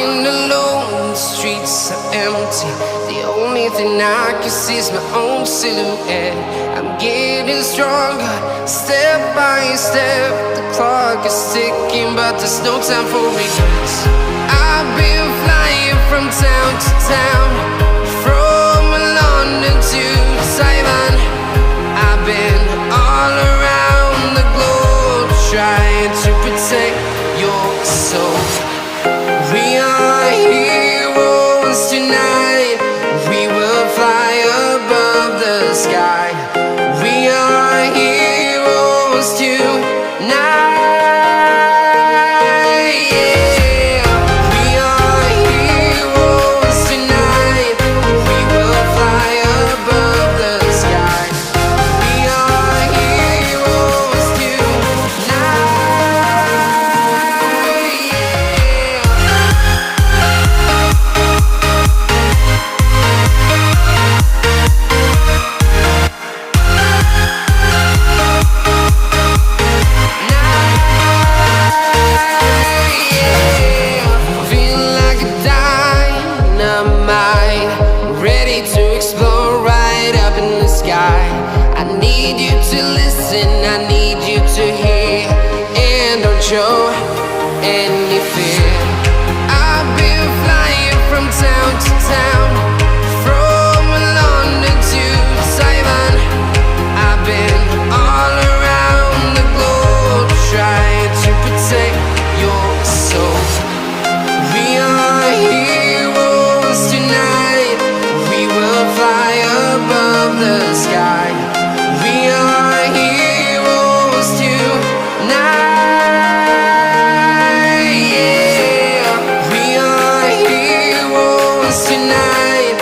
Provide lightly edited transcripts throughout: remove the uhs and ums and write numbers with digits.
Walking alone, the streets are empty. The only thing I can see is my own silhouette. I'm getting stronger, step by step. The clock is ticking, but there's no time for regrets. I've been flying from town to town, from London to Taiwan. I've been all around the globe, trying to protect your soul. We are heroes tonight. We will fly above the sky. We are heroes tonight. Yeah. We are heroes tonight. We will fly above the sky. We are heroes tonight. I need you to hear, and don't show any fear. I've been flying from town to town, from London to Taiwan. I've been all around the globe, trying to protect your soul. We are heroes tonight. We will fly above the sky. We are heroes tonight. Yeah. We are heroes tonight.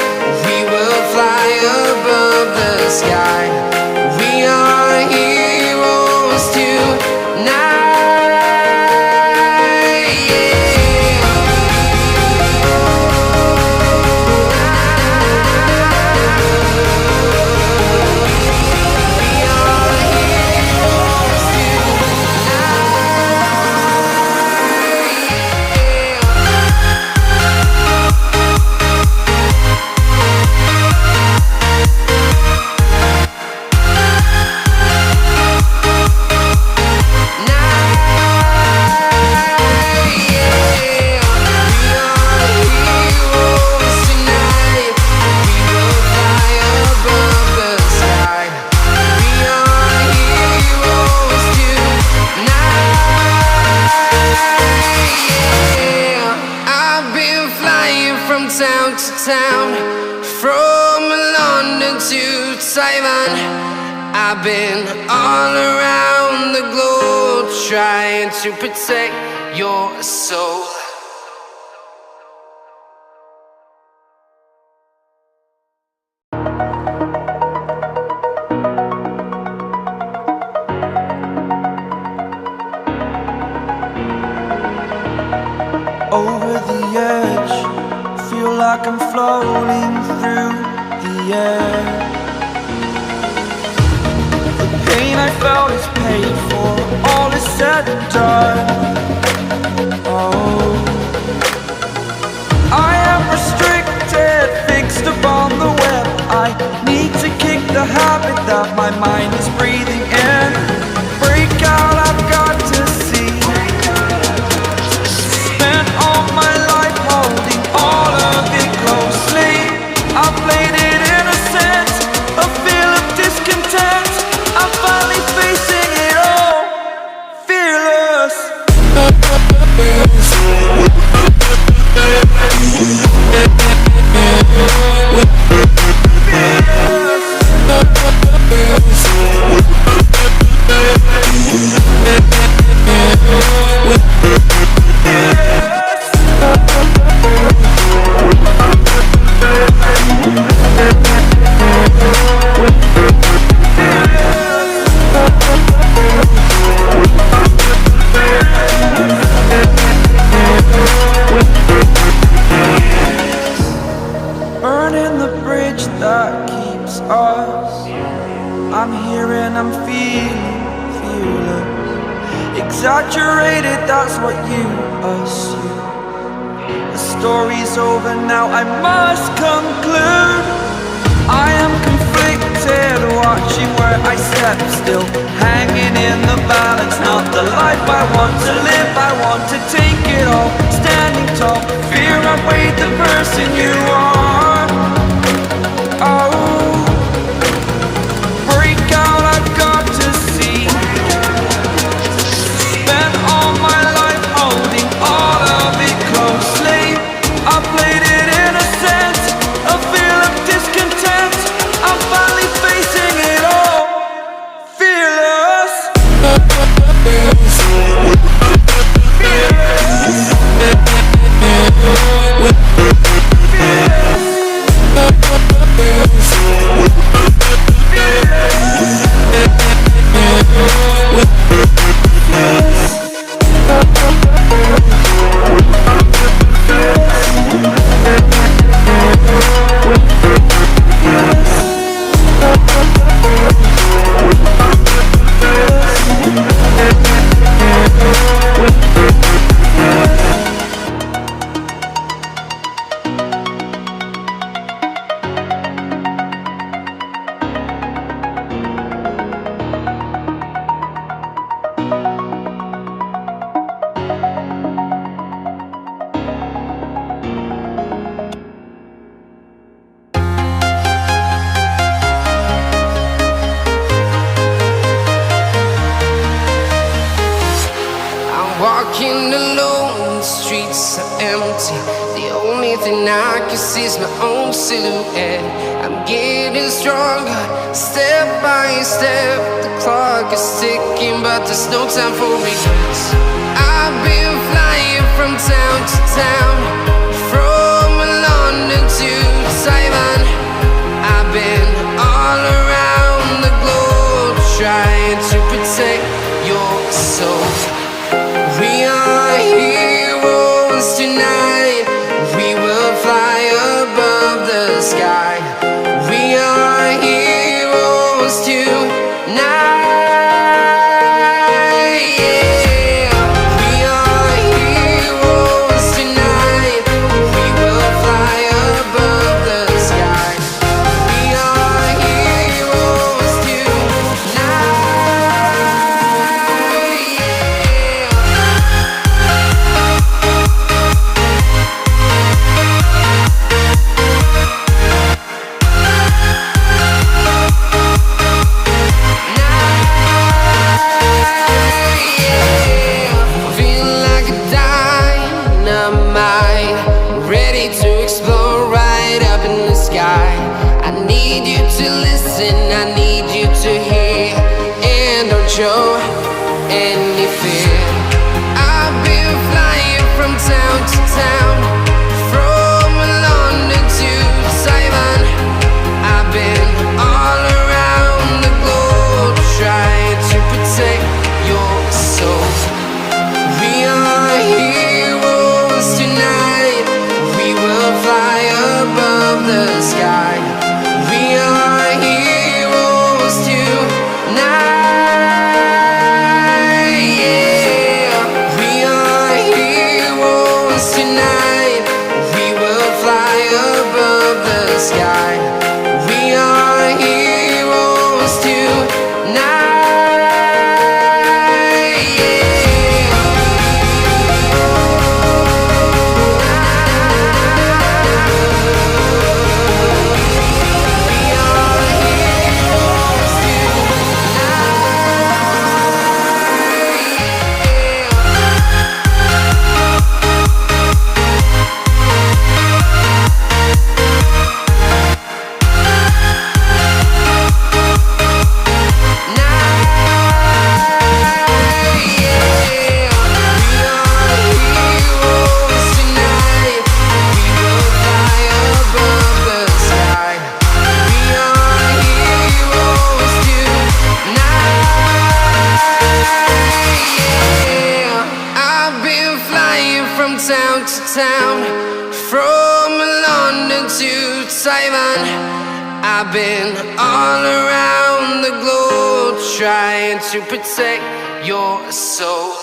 We will fly above the sky. We are heroes tonight. Town to town, from London to Taiwan. I've been all around the globe, trying to protect your soul. Over the edge, feel like I'm floating through the air. The pain I felt is paid for, all is said and done. Oh, I am restricted, fixed upon the web. I need to kick the habit that my mind is breathing in. Break out, I've got to see. Spent all my life holding all of it closely. I played it innocent, a feel of discontent. I'm finally facing it all, fearless. Burning the bridge that keeps us. I'm here and I'm feeling fearless. Exaggerated, that's what you assume. The story's over now, I must conclude. I am conflicted, watching where I step still, hanging in the balance. Not the life I want to live, I want to take it all. Standing tall, fear outweighed the person you are. Oh, break out, I've got to see. Spent all my life holding all of it closely. I played it innocent, a feel of discontent. I'm finally facing it all, fearless. Walking alone, the streets are empty. The only thing I can see is my own silhouette. I'm getting stronger, step by step. The clock is ticking, but there's no time for regrets. I've been flying from town to town, from London to Taiwan. I've been all around the globe, trying to protect your soul. We are heroes tonight. We will fly above the sky. We are heroes tonight. Yeah. We are heroes tonight. We will fly above the sky. We are heroes tonight. I need you to hear, and don't show any fear. I've been flying from town to town, from London to Taiwan. I've been all around the globe, trying to protect your soul. We are heroes tonight. We will fly above the sky. We are heroes tonight. Yeah. We are heroes tonight. We will fly above the sky. We are heroes tonight. Town to town, from London to Taiwan. I've been all around the globe, trying to protect your soul.